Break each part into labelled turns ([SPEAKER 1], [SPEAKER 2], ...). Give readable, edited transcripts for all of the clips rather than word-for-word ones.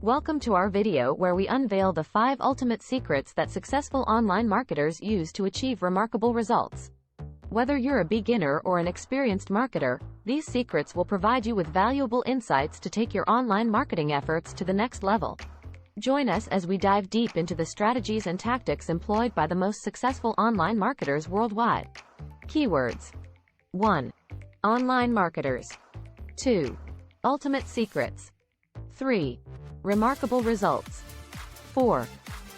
[SPEAKER 1] Welcome to our video where we unveil the 5 ultimate secrets that successful online marketers use to achieve remarkable results. Whether you're a beginner or an experienced marketer, these secrets will provide you with valuable insights to take your online marketing efforts to the next level. Join us as we dive deep into the strategies and tactics employed by the most successful online marketers worldwide. Keywords. 1. Online marketers. 2. Ultimate secrets. 3. Remarkable results. 4.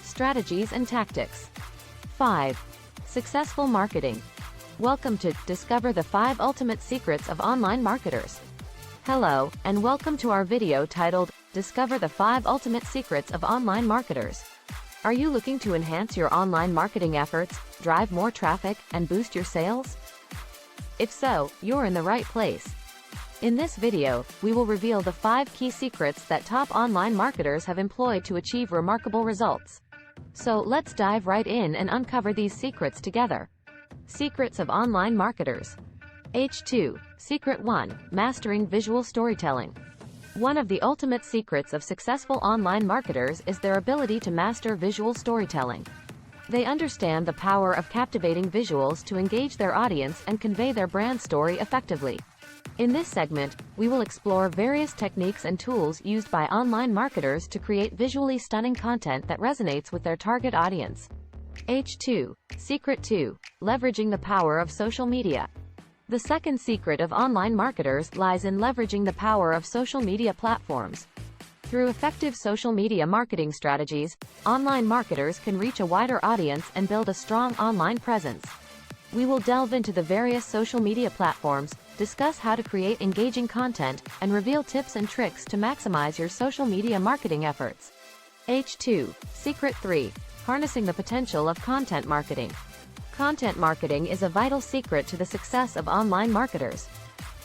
[SPEAKER 1] Strategies and tactics. 5. Successful marketing. Welcome to Discover the 5 Ultimate Secrets of Online Marketers. Hello, and welcome to our video titled, Discover the 5 Ultimate Secrets of Online Marketers. Are you looking to enhance your online marketing efforts, drive more traffic, and boost your sales? If so, you're in the right place. In this video, we will reveal the 5 key secrets that top online marketers have employed to achieve remarkable results. So let's dive right in and uncover these secrets together. Secrets of online marketers. H2. Secret 1. Mastering visual storytelling. One of the ultimate secrets of successful online marketers is their ability to master visual storytelling. They understand the power of captivating visuals to engage their audience and convey their brand story effectively. In this segment, we will explore various techniques and tools used by online marketers to create visually stunning content that resonates with their target audience. H2. Secret 2. Leveraging the power of social media. The second secret of online marketers lies in leveraging the power of social media platforms. Through effective social media marketing strategies, online marketers can reach a wider audience and build a strong online presence. We will delve into the various social media platforms, discuss how to create engaging content, and reveal tips and tricks to maximize your social media marketing efforts. H2. Secret 3. Harnessing the potential of content marketing. Content marketing is a vital secret to the success of online marketers.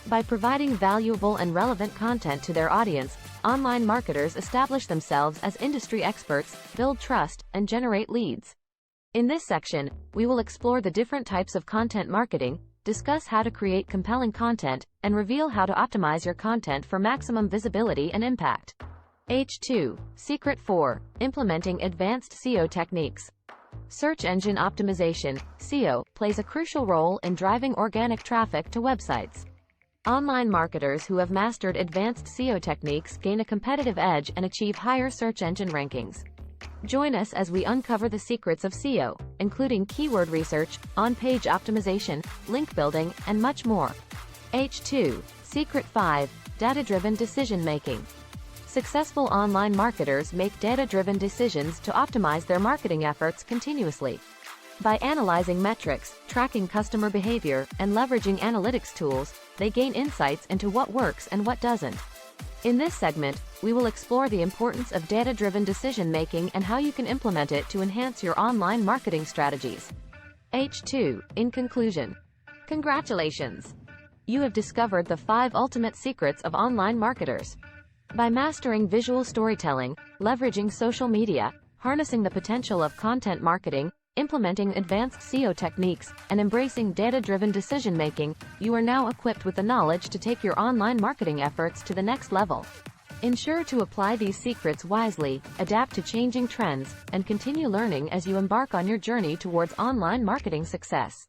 [SPEAKER 1] By providing valuable and relevant content to their audience, online marketers establish themselves as industry experts, build trust, and generate leads. In this section, we will explore the different types of content marketing, discuss how to create compelling content, and reveal how to optimize your content for maximum visibility and impact. H2. Secret 4. Implementing advanced SEO techniques. Search engine optimization, SEO, plays a crucial role in driving organic traffic to websites. Online marketers who have mastered advanced SEO techniques gain a competitive edge and achieve higher search engine rankings. Join us as we uncover the secrets of SEO, including keyword research, on-page optimization, link building, and much more. H2. Secret 5. Data-driven decision-making. Successful online marketers make data-driven decisions to optimize their marketing efforts continuously. By analyzing metrics, tracking customer behavior, and leveraging analytics tools, they gain insights into what works and what doesn't. In this segment, we will explore the importance of data-driven decision-making and how you can implement it to enhance your online marketing strategies. H2. In conclusion, congratulations! You have discovered the 5 ultimate secrets of online marketers. By mastering visual storytelling, leveraging social media, harnessing the potential of content marketing, implementing advanced SEO techniques, and embracing data-driven decision-making, you are now equipped with the knowledge to take your online marketing efforts to the next level. Ensure to apply these secrets wisely, adapt to changing trends, and continue learning as you embark on your journey towards online marketing success.